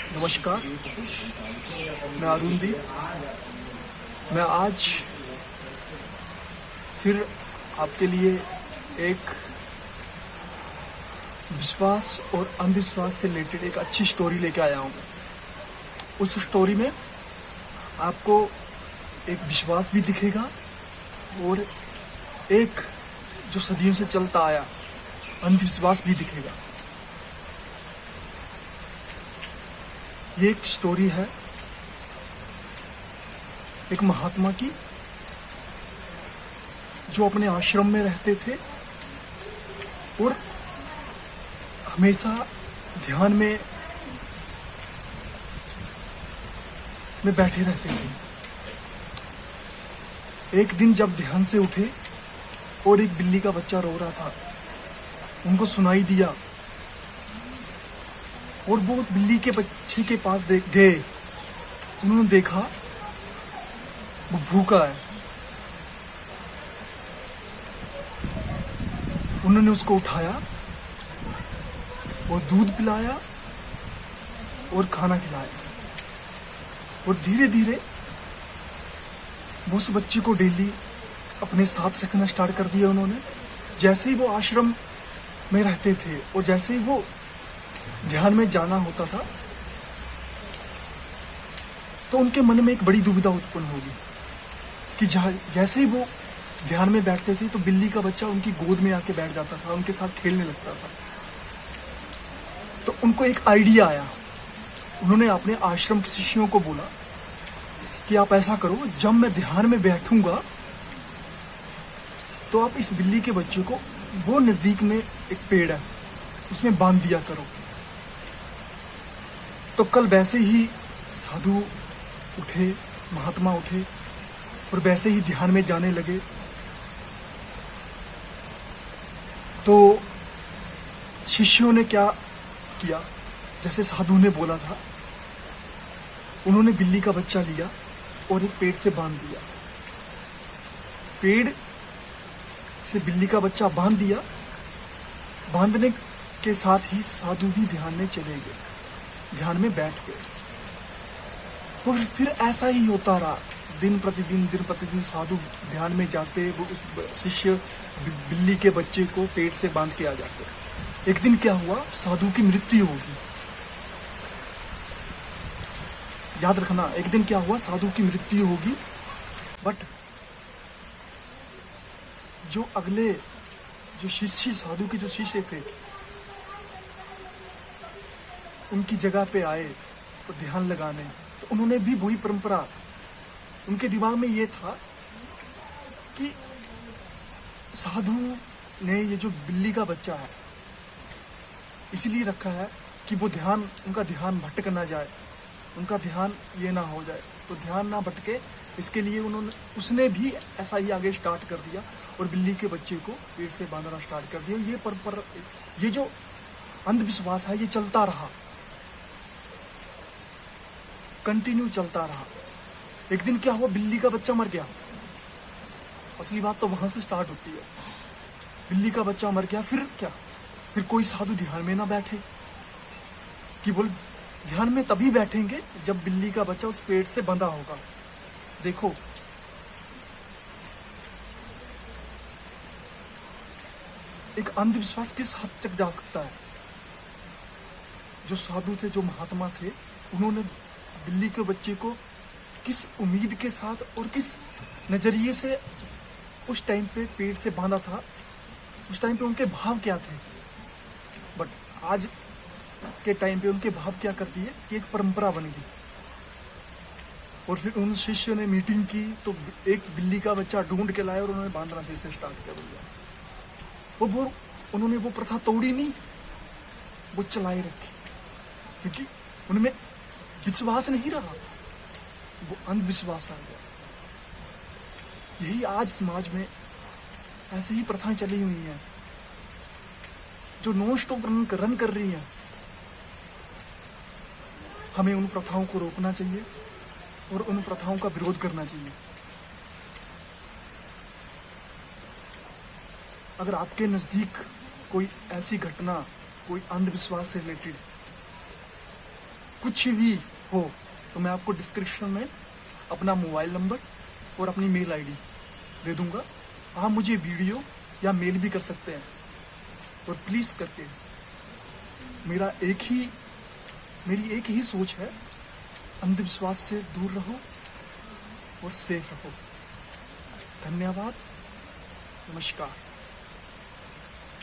नमस्कार, मैं अरुणदीप। मैं आज फिर आपके लिए एक विश्वास और अंधविश्वास से रिलेटेड एक अच्छी स्टोरी लेके आया हूँ। उस स्टोरी में आपको एक विश्वास भी दिखेगा और एक जो सदियों से चलता आया अंधविश्वास भी दिखेगा। ये एक स्टोरी है एक महात्मा की, जो अपने आश्रम में रहते थे और हमेशा ध्यान में बैठे रहते थे। एक दिन जब ध्यान से उठे और एक बिल्ली का बच्चा रो रहा था, उनको सुनाई दिया और वो उस बिल्ली के बच्चे के पास गए। उन्होंने देखा वो भूखा है। उन्होंने उसको उठाया और दूध पिलाया और खाना खिलाया और धीरे धीरे वो उस बच्चे को डेली अपने साथ रखना स्टार्ट कर दिया उन्होंने। जैसे ही वो आश्रम में रहते थे और जैसे ही वो ध्यान में जाना होता था, तो उनके मन में एक बड़ी दुविधा उत्पन्न होगी कि जैसे ही वो ध्यान में बैठते थे तो बिल्ली का बच्चा उनकी गोद में आके बैठ जाता था, उनके साथ खेलने लगता था। तो उनको एक आइडिया आया। उन्होंने अपने आश्रम के शिष्यों को बोला कि आप ऐसा करो, जब मैं ध्यान में बैठूंगा तो आप इस बिल्ली के बच्चे को वो नजदीक में एक पेड़ है उसमें बांध दिया करो। तो कल वैसे ही साधु उठे, महात्मा उठे और वैसे ही ध्यान में जाने लगे। तो शिष्यों ने क्या किया, जैसे साधु ने बोला था, उन्होंने बिल्ली का बच्चा लिया और एक पेड़ से बांध दिया। पेड़ से बिल्ली का बच्चा बांध दिया। बांधने के साथ ही साधु भी ध्यान में चले गए, ध्यान में बैठ गए। और फिर ऐसा ही होता रहा। दिन प्रतिदिन साधु ध्यान में जाते, वो शिष्य बिल्ली के बच्चे को पेड़ से बांध के आ जाते। एक दिन क्या हुआ, साधु की मृत्यु होगी। याद रखना, एक दिन क्या हुआ, साधु की मृत्यु होगी। बट जो अगले जो शिष्य, साधु के जो शिष्य थे, उनकी जगह पे आए तो ध्यान लगाने। तो उन्होंने भी वही परंपरा, उनके दिमाग में ये था कि साधु ने ये जो बिल्ली का बच्चा है इसलिए रखा है कि वो ध्यान, उनका ध्यान भटक ना जाए, उनका ध्यान ये ना हो जाए, तो ध्यान ना भटके, इसके लिए उसने भी ऐसा ही आगे स्टार्ट कर दिया और बिल्ली के बच्चे को पेड़ से बांधना स्टार्ट कर दिया। ये जो अंधविश्वास है ये चलता रहा, कंटिन्यू चलता रहा। एक दिन क्या हुआ, बिल्ली का बच्चा मर गया। असली बात तो वहां से स्टार्ट होती है। बिल्ली का बच्चा मर गया, फिर क्या, फिर कोई साधु ध्यान में ना बैठे कि बोल ध्यान में तभी बैठेंगे जब बिल्ली का बच्चा उस पेड़ से बंधा होगा। देखो, एक अंधविश्वास किस हद तक जा सकता है। जो साधु थे, जो महात्मा थे, उन्होंने बिल्ली के बच्चे को किस उम्मीद के साथ और किस नजरिए से उस टाइम पे पेड़ से बांधा था, उस टाइम पे उनके भाव क्या थे। बट आज के टाइम पे उनके भाव क्या कर दिए कि एक परंपरा बन गई। और फिर उन शिष्यों ने मीटिंग की तो एक बिल्ली का बच्चा ढूंढ के लाए और उन्होंने बांधना फिर से स्टार्ट कर दिया। उन्होंने वो प्रथा तोड़ी नहीं, वो चलाए रखी, क्योंकि उनमें विश्वास नहीं रहा, वो अंधविश्वास आ गया। यही आज समाज में ऐसे ही प्रथाएं चली हुई हैं जो नॉन स्टॉप रन कर रही हैं। हमें उन प्रथाओं को रोकना चाहिए और उन प्रथाओं का विरोध करना चाहिए। अगर आपके नजदीक कोई ऐसी घटना, कोई अंधविश्वास से रिलेटेड कुछ भी हो तो मैं आपको डिस्क्रिप्शन में अपना मोबाइल नंबर और अपनी मेल आईडी दे दूंगा। आप मुझे वीडियो या मेल भी कर सकते हैं। और प्लीज़ करके मेरी एक ही सोच है, अंधविश्वास से दूर रहो और सेफ रहो। धन्यवाद, नमस्कार।